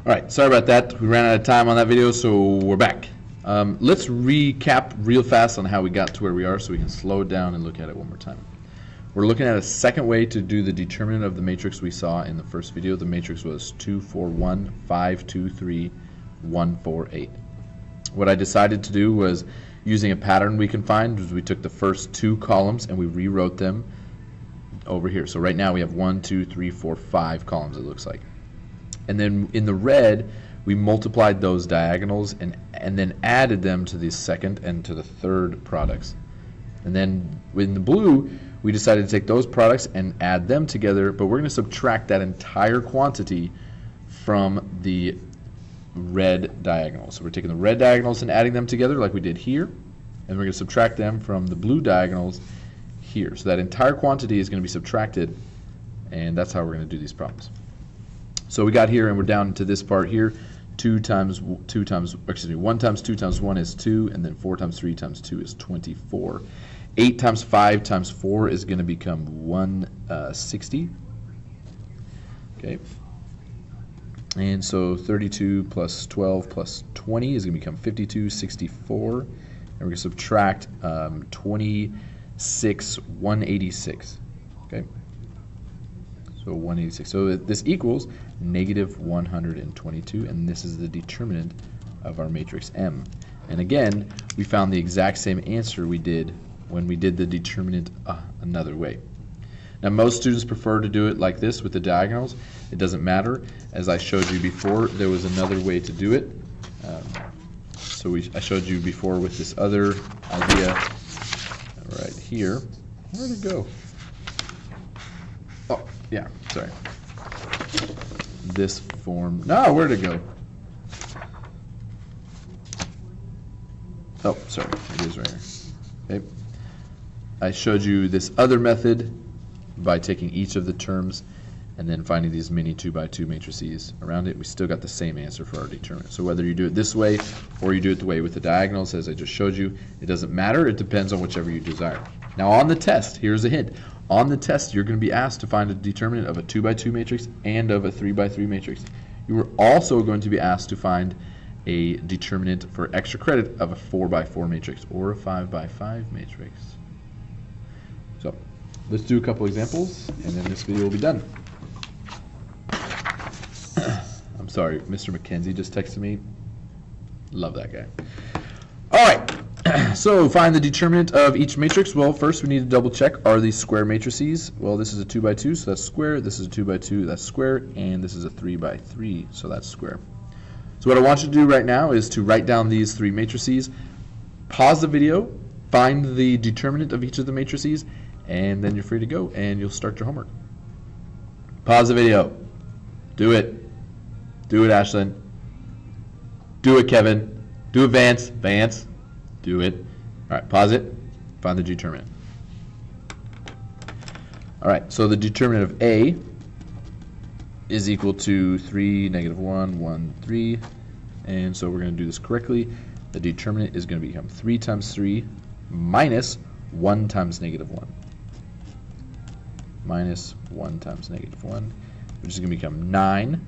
All right, sorry about that. We ran out of time on that video, so we're back. Let's recap real fast on how we got to where we are so we can slow it down and look at it one more time. We're looking at a second way to do the determinant of the matrix we saw in the first video. The matrix was 2, 4, 1, 5, 2, 3, 1, 4, 8. What I decided to do was, using a pattern we can find, was we took the first two columns and we rewrote them over here. So right now we have 1, 2, 3, 4, 5 columns, it looks like. And then in the red, we multiplied those diagonals and then added them to the second and to the third products. And then in the blue, we decided to take those products and add them together, but we're going to subtract that entire quantity from the red diagonals. So we're taking the red diagonals and adding them together like we did here, and we're going to subtract them from the blue diagonals here. So that entire quantity is going to be subtracted, and that's how we're going to do these problems. So we got here and we're down to this part here. 1 times 2 times 1 is 2, and then 4 times 3 times 2 is 24. 8 times 5 times 4 is going to become 160. Okay. And so 32 plus 12 plus 20 is going to become 52, 64. And we're going to subtract 26, 186. Okay. So 186. So this equals negative 122, and this is the determinant of our matrix M. And again, we found the exact same answer we did when we did the determinant another way. Now, most students prefer to do it like this with the diagonals. It doesn't matter. As I showed you before, there was another way to do it. I showed you before with this other idea right here. Where'd it go? Oh, yeah, sorry. This form. No, where'd it go? Oh, sorry, it is right here. Okay. I showed you this other method by taking each of the terms and then finding these mini 2x2 matrices around it. We still got the same answer for our determinant. So whether you do it this way or you do it the way with the diagonals, as I just showed you, it doesn't matter. It depends on whichever you desire. Now on the test, here's a hint. On the test, you're going to be asked to find a determinant of a 2x2 matrix and of a 3x3 matrix. You are also going to be asked to find a determinant for extra credit of a 4x4 matrix or a 5x5 matrix. So let's do a couple examples, and then this video will be done. I'm sorry, Mr. McKenzie just texted me. Love that guy. All right. So find the determinant of each matrix. Well, first we need to double check, are these square matrices? Well, this is a 2x2, so that's square. This is a 2x2, that's square. And this is a 3x3, so that's square. So what I want you to do right now is to write down these three matrices, pause the video, find the determinant of each of the matrices, and then you're free to go, and you'll start your homework. Pause the video. Do it. Do it, Ashlyn. Do it, Kevin. Do it, Vance. Vance. Do it. All right, pause it. Find the determinant. All right, so the determinant of A is equal to 3, negative 1, 1, 3. And so we're going to do this correctly. The determinant is going to become 3 times 3 minus 1 times negative 1. Minus 1 times negative 1, which is going to become 9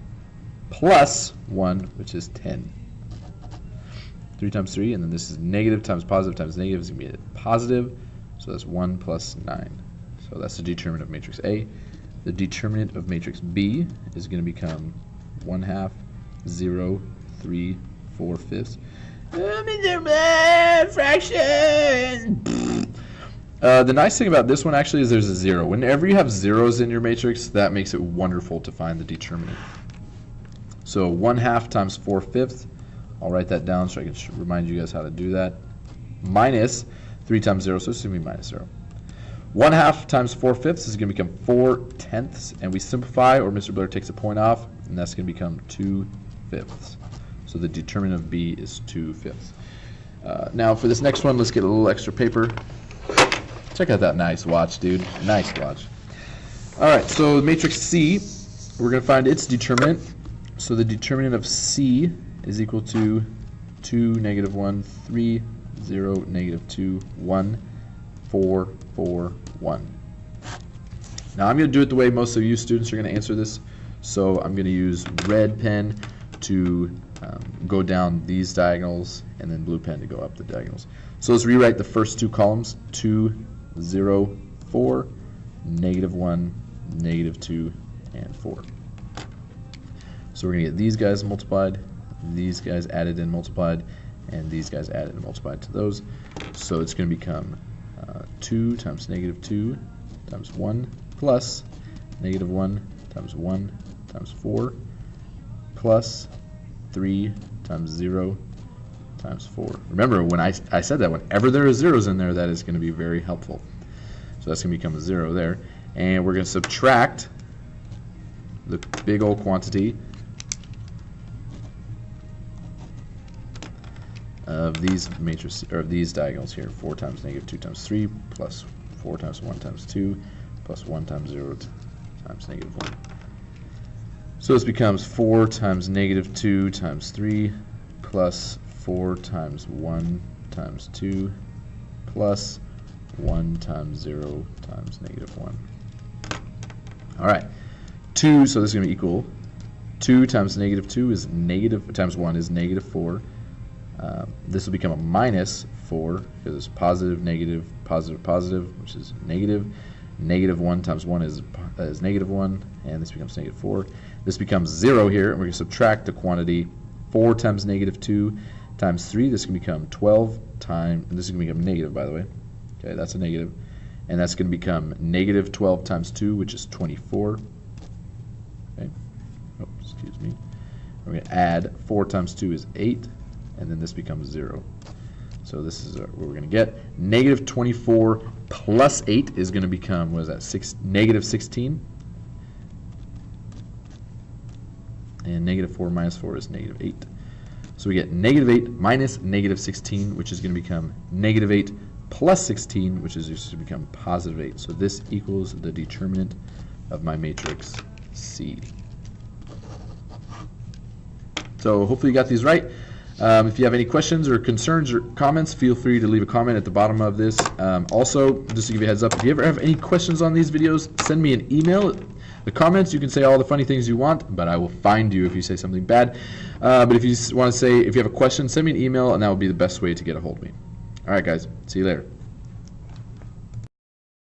plus 1, which is 10. 3 times 3, and then this is negative times negative is going to be a positive, so that's 1 plus 9. So that's the determinant of matrix A. The determinant of matrix B is going to become 1/2, 0, 3, 4/5. Fraction! The nice thing about this one actually is there's a 0. Whenever you have zeros in your matrix, that makes it wonderful to find the determinant. So 1/2 times 4/5. I'll write that down so I can remind you guys how to do that. Minus 3 times 0, so it's going to be minus 0. 1/2 times 4/5 is going to become 4/10, and we simplify, or Mr. Blair takes a point off, and that's going to become 2/5. So the determinant of B is 2/5. Now for this next one, let's get a little extra paper. Check out that nice watch, dude. Nice watch. All right, so matrix C, we're going to find its determinant. So the determinant of C is equal to 2, negative 1, 3, 0, negative 2, 1, 4, 4, 1. Now I'm going to do it the way most of you students are going to answer this. So I'm going to use red pen to go down these diagonals, and then blue pen to go up the diagonals. So let's rewrite the first two columns: 2, 0, 4, -1, -2, and 4. So we're going to get these guys multiplied, these guys added and multiplied, and these guys added and multiplied to those. So it's going to become 2 times -2 times 1 plus -1 times 1 times 4 plus 3 times 0 times 4. Remember, when I said that whenever there are zeros in there, that is going to be very helpful. So that's going to become a 0 there. And we're going to subtract the big old quantity of these matrices, or of these diagonals here. 4 times -2 times 3 plus 4 times 1 times 2 plus 1 times 0 times -1. So this becomes 4 times -2 times 3 plus 4 times 1 times 2 plus 1 times 0 times -1. All right, 2, so this is going to be equal. 2 times -2 is times 1 is -4. This will become a -4 because it's positive, negative, positive, positive, which is negative. -1 times 1 is -1, and this becomes -4. This becomes 0 here, and we're going to subtract the quantity 4 times -2 times 3. This can become 12 times, and this is going to become negative, by the way. Okay, that's a negative. And that's going to become -12 times 2, which is 24. Okay. Oh, excuse me. We're going to add 4 times 2 is 8, and then this becomes 0. So this is what we're going to get. -24 plus 8 is going to become, what is that, -16. And -4 minus 4 is -8. So we get -8 minus -16, which is going to become -8 plus 16, which is just to become +8. So this equals the determinant of my matrix C. So hopefully you got these right. If you have any questions or concerns or comments, feel free to leave a comment at the bottom of this. Also, just to give you a heads up, if you ever have any questions on these videos, send me an email. The comments, you can say all the funny things you want, but I will find you if you say something bad. But if you want to say, if you have a question, send me an email, and that will be the best way to get a hold of me. All right, guys. See you later.